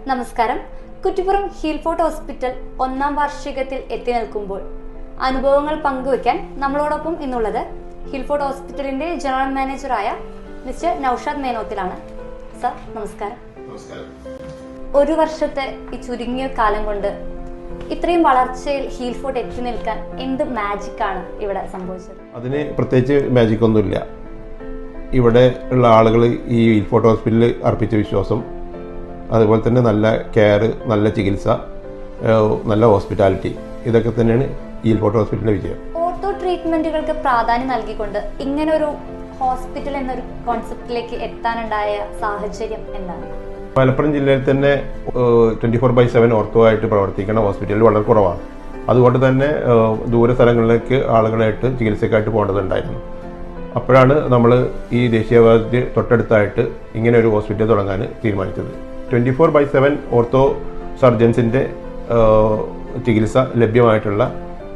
നമസ്കാരം. കുറ്റിപ്പുറം ഹീൽഫോർട്ട് ഹോസ്പിറ്റൽ 1ാം വാർഷികത്തിൽ എത്തി നിൽക്കുമ്പോൾ അനുഭവങ്ങൾ പങ്കുവയ്ക്കാൻ നമ്മളോടൊപ്പം ഇന്നുള്ളത് ഹീൽഫോർട്ട് ഹോസ്പിറ്റലിന്റെ ജനറൽ മാനേജറായ മിസ്റ്റർ നൌഷാദ് മേനോത്തിലാണ്. സർ, നമസ്കാരം. ഒരു വർഷത്തെ ഈ ചുരുങ്ങിയ കാലം കൊണ്ട് ഇത്രയും വളർച്ചയിൽ ഹീൽഫോർട്ട് എത്തി നിൽക്കാൻ എന്ത് മാജിക്കാണ് ഇവിടെ സംഭവിച്ചത്? അതിന് പ്രത്യേകിച്ച് മാജിക് ഒന്നുമില്ല. ഇവിടെ ഉള്ള ആളുകൾ ഈ ഹീൽഫോർട്ട് ഹോസ്പിറ്റലിൽ അർപ്പിച്ച വിശ്വാസം, അതുപോലെ തന്നെ നല്ല കെയർ, നല്ല ചികിത്സ, നല്ല ഹോസ്പിറ്റാലിറ്റി, ഇതൊക്കെ തന്നെയാണ് ഹീൽഫോർട്ട് ഹോസ്പിറ്റലിന്റെ വിജയം. ഓർത്തോ ട്രീറ്റ്മെന്റുകൾക്ക് പ്രാധാന്യം നൽകിക്കൊണ്ട് ഇങ്ങനൊരു ഹോസ്പിറ്റൽ എന്നൊരു കോൺസെപ്റ്റിലേക്ക് എത്താനുണ്ടായ സാഹചര്യം എന്താണ്? മലപ്പുറം ജില്ലയിൽ തന്നെ 24/7 ഓർത്തോ ആയിട്ട് പ്രവർത്തിക്കുന്ന ഹോസ്പിറ്റൽ വളരെ കുറവാണ്. അതുകൊണ്ട് തന്നെ ദൂര സ്ഥലങ്ങളിലേക്ക് ആളുകളായിട്ട് ചികിത്സക്കായിട്ട് പോകേണ്ടതുണ്ടായിരുന്നു. അപ്പോഴാണ് നമ്മൾ ഈ ദേശീയപാതയ്ക്ക് തൊട്ടടുത്തായിട്ട് ഇങ്ങനെ ഒരു ഹോസ്പിറ്റൽ തുടങ്ങാൻ തീരുമാനിച്ചത്. 24/7 ഓർത്തോ സർജൻസിൻ്റെ ചികിത്സ ലഭ്യമായിട്ടുള്ള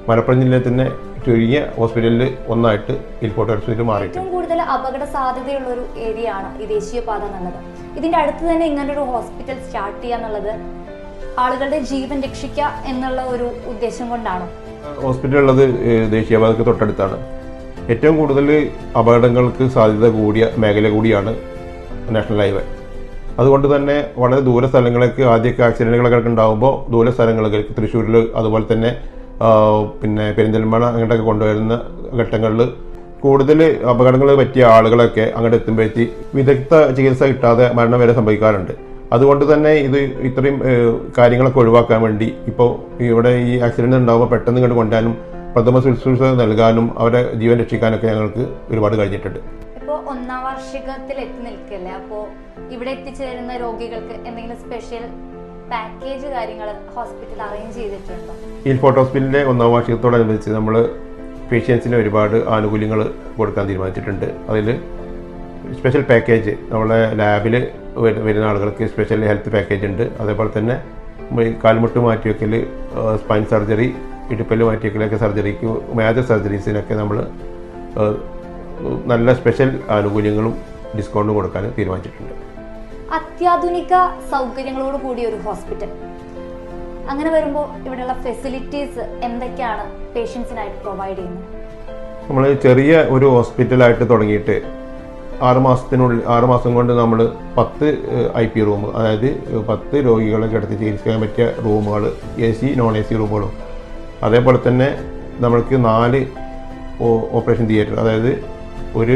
മലപ്പുറം ജില്ലയിൽ തന്നെ ചുരുങ്ങിയ ഹോസ്പിറ്റലിൽ ഒന്നായിട്ട് ഹീൽഫോർട്ട് ഹോസ്പിറ്റൽ മാറിയിട്ടുണ്ട്. ഏറ്റവും കൂടുതൽ അപകട സാധ്യതയുള്ള ഒരു ഏരിയ ആണ് ഈ ദേശീയപാത എന്നുള്ളത്. ഇതിന്റെ അടുത്ത് തന്നെ ഇങ്ങനൊരു ഹോസ്പിറ്റൽ സ്റ്റാർട്ട് ചെയ്യുക എന്നുള്ളത് ആളുകളുടെ ജീവൻ രക്ഷിക്കുക എന്നുള്ള ഒരു ഉദ്ദേശം കൊണ്ടാണോ? ഹോസ്പിറ്റൽ ഉള്ളത് ദേശീയപാതയ്ക്ക് തൊട്ടടുത്താണ്. ഏറ്റവും കൂടുതൽ അപകടങ്ങൾക്ക് സാധ്യത കൂടിയ മേഖല കൂടിയാണ് നാഷണൽ ഹൈവേ. അതുകൊണ്ട് തന്നെ വളരെ ദൂര സ്ഥലങ്ങളിലേക്ക് ആദ്യമൊക്കെ ആക്സിഡൻറ്റുകളൊക്കെ ഉണ്ടാകുമ്പോൾ ദൂര സ്ഥലങ്ങളിലേക്ക് തൃശ്ശൂരിൽ, അതുപോലെ തന്നെ പിന്നെ പെരിന്തൽമണ്ണ അങ്ങോട്ടൊക്കെ കൊണ്ടുവരുന്ന ഘട്ടങ്ങളിൽ കൂടുതൽ അപകടങ്ങൾ പറ്റിയ ആളുകളൊക്കെ അങ്ങോട്ട് എത്തുമ്പോഴേക്ക് വിദഗ്ധ ചികിത്സ കിട്ടാതെ മരണം വരെ സംഭവിക്കാറുണ്ട്. അതുകൊണ്ട് തന്നെ ഇത്രയും കാര്യങ്ങളൊക്കെ ഒഴിവാക്കാൻ വേണ്ടി ഇപ്പോൾ ഇവിടെ ഈ ആക്സിഡൻറ്റ് ഉണ്ടാകുമ്പോൾ പെട്ടെന്ന് ഇങ്ങോട്ട് കൊണ്ടുവരാനും പ്രഥമ ശുശ്രൂഷ നൽകാനും അവരെ ജീവൻ രക്ഷിക്കാനൊക്കെ ഞങ്ങൾക്ക് ഒരുപാട് കഴിഞ്ഞിട്ടുണ്ട്. ഇപ്പോൾ 1ാം വാർഷികത്തിൽ എത്തി നിൽക്കല്ലേ, അപ്പോൾ ഇവിടെ എത്തിച്ചേരുന്ന രോഗികൾക്ക് എന്തെങ്കിലും സ്പെഷ്യൽ പാക്കേജ് കാര്യങ്ങൾ ഹോസ്പിറ്റൽ അറേഞ്ച് ചെയ്തിട്ടുണ്ടോ? ഹീൽഫോർട്ട് ഹോസ്പിറ്റലിന്റെ 1ാം വാർഷികത്തോടനുബന്ധിച്ച് നമ്മൾ പേഷ്യൻസിന് ഒരുപാട് ആനുകൂല്യങ്ങൾ കൊടുക്കാൻ തീരുമാനിച്ചിട്ടുണ്ട്. അതിൽ സ്പെഷ്യൽ പാക്കേജ്, നമ്മളെ ലാബിൽ വരുന്ന ആളുകൾക്ക് സ്പെഷ്യൽ ഹെൽത്ത് പാക്കേജ് ഉണ്ട്. അതേപോലെ തന്നെ കാൽമുട്ട് മാറ്റിവെക്കൽ, സ്പൈൻ സർജറി, ഇടുപ്പല് മാറ്റിവെക്കലൊക്കെ സർജറിക്ക്, മേജർ സർജറീസിനൊക്കെ നമ്മൾ നല്ല സ്പെഷ്യൽ ആനുകൂല്യങ്ങളും ഡിസ്കൗണ്ടും കൊടുക്കാൻ തീരുമാനിച്ചിട്ടുണ്ട്. അത്യാധുനിക സൗകര്യങ്ങളോട് കൂടിയ ഒരു ഹോസ്പിറ്റൽ, അങ്ങനെ വരുമ്പോൾ ഇവിടെയുള്ള ഫെസിലിറ്റീസ് എന്തൊക്കെയാണ് പേഷ്യൻസിനായിട്ട് പ്രൊവൈഡ് ചെയ്യുന്നത്? നമ്മൾ ചെറിയ ഒരു ഹോസ്പിറ്റലായിട്ട് തുടങ്ങിയിട്ട് 6 മാസം കൊണ്ട് നമ്മൾ 10 IP റൂം, അതായത് 10 രോഗികളെ കിടത്തി ചികിത്സിക്കാൻ പറ്റിയ റൂമുകൾ, AC നോൺ AC റൂമുകളും, അതേപോലെ തന്നെ നമ്മൾക്ക് 4 ഓപ്പറേഷൻ തിയേറ്റർ, അതായത് ഒരു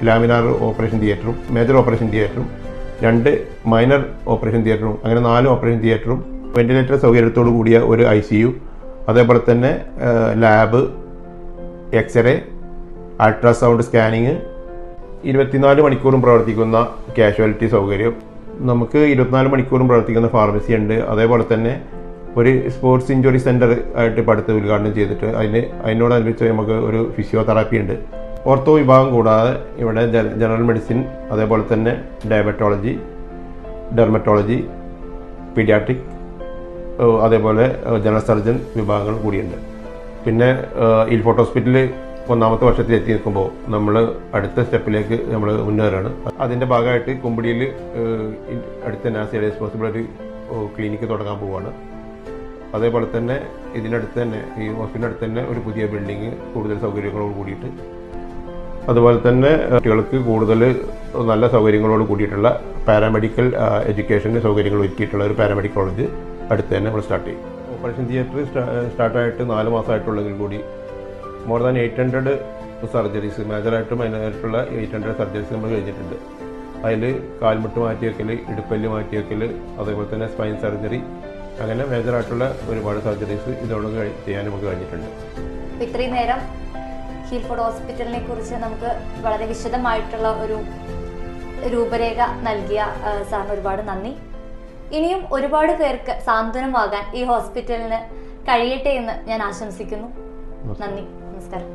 ലാമിനാർ ഓപ്പറേഷൻ തിയേറ്ററും മേജർ ഓപ്പറേഷൻ തിയേറ്ററും 2 മൈനർ ഓപ്പറേഷൻ തിയേറ്ററും, അങ്ങനെ 4 ഓപ്പറേഷൻ തിയേറ്ററും, വെന്റിലേറ്റർ സൗകര്യത്തോടു കൂടിയ ഒരു ICU, അതേപോലെ തന്നെ ലാബ്, എക്സ്റേ, അൾട്രാസൗണ്ട് സ്കാനിങ്, 24 മണിക്കൂറും പ്രവർത്തിക്കുന്ന കാഷ്വാലിറ്റി സൗകര്യം, നമുക്ക് 24 മണിക്കൂറും പ്രവർത്തിക്കുന്ന ഫാർമസി ഉണ്ട്. അതേപോലെ തന്നെ ഒരു സ്പോർട്സ് ഇഞ്ചുറി സെൻറ്റർ ആയിട്ട് ഇപ്പോൾ അടുത്ത് ഉദ്ഘാടനം ചെയ്തിട്ട് അതിനോടനുബന്ധിച്ച് നമുക്ക് ഒരു ഫിസിയോതെറാപ്പി ഉണ്ട്. ഓർത്തോ വിഭാഗം കൂടാതെ ഇവിടെ ജനറൽ മെഡിസിൻ, അതേപോലെ തന്നെ ഡയബറ്റോളജി, ഡെർമറ്റോളജി, പീഡിയാട്രിക്, അതേപോലെ ജനറൽ സർജൻ വിഭാഗങ്ങൾ കൂടിയുണ്ട്. പിന്നെ ഹീൽഫോർട്ട് ഹോസ്പിറ്റലിൽ 1ാമത്തെ വർഷത്തിൽ എത്തി നിൽക്കുമ്പോൾ നമ്മൾ അടുത്ത സ്റ്റെപ്പിലേക്ക് നമ്മൾ മുന്നേറാണ്. അതിൻ്റെ ഭാഗമായിട്ട് കുമ്പടിയിൽ അടുത്ത നാസി റെസ്പോൺസിബിൾ ഒരു ക്ലിനിക്ക് തുടങ്ങാൻ പോവുകയാണ്. അതേപോലെ തന്നെ ഇതിനടുത്ത് തന്നെ, ഈ ഹോസ്പിറ്റലിൻ്റെ അടുത്ത് തന്നെ ഒരു പുതിയ ബിൽഡിങ് കൂടുതൽ സൗകര്യങ്ങളോട് കൂടിയിട്ട്, അതുപോലെ തന്നെ കുട്ടികൾക്ക് കൂടുതൽ നല്ല സൗകര്യങ്ങളോട് കൂടിയിട്ടുള്ള പാരാമെഡിക്കൽ എഡ്യൂക്കേഷൻ സൗകര്യങ്ങൾ ഒരുക്കിയിട്ടുള്ള ഒരു പാരാമെഡിക്കൽ കോളേജ് അടുത്ത് തന്നെ നമ്മൾ സ്റ്റാർട്ട് ചെയ്യും. ഓപ്പറേഷൻ തിയേറ്റർ സ്റ്റാർട്ടായിട്ട് 4 മാസമായിട്ടുള്ളെങ്കിൽ കൂടി മോർ ദാൻ 800 സർജറീസ്, മേജറായിട്ടും മൈനറായിട്ടുള്ള 800 സർജറീസ് നമ്മൾ കഴിഞ്ഞിട്ടുണ്ട്. അതിൽ കാൽമുട്ട് മാറ്റിവെക്കൽ, ഇടുപ്പല്ല് മാറ്റിവെക്കൽ, അതേപോലെ തന്നെ സ്പൈൻ സർജറി, അങ്ങനെ മേജറായിട്ടുള്ള ഒരുപാട് സർജറീസ് ഇതോടെ ചെയ്യാൻ നമുക്ക് കഴിഞ്ഞിട്ടുണ്ട്. ഇത്രയും നേരം ഹീൽഫോർട്ട് ഹോസ്പിറ്റലിനെ കുറിച്ച് നമുക്ക് വളരെ വിശദമായിട്ടുള്ള ഒരു രൂപരേഖ നൽകിയ സാറിന് ഒരുപാട് നന്ദി. ഇനിയും ഒരുപാട് പേർക്ക് സാന്ത്വനമാകാൻ ഈ ഹോസ്പിറ്റലിന് കഴിയട്ടെ എന്ന് ഞാൻ ആശംസിക്കുന്നു. നന്ദി, നമസ്കാരം.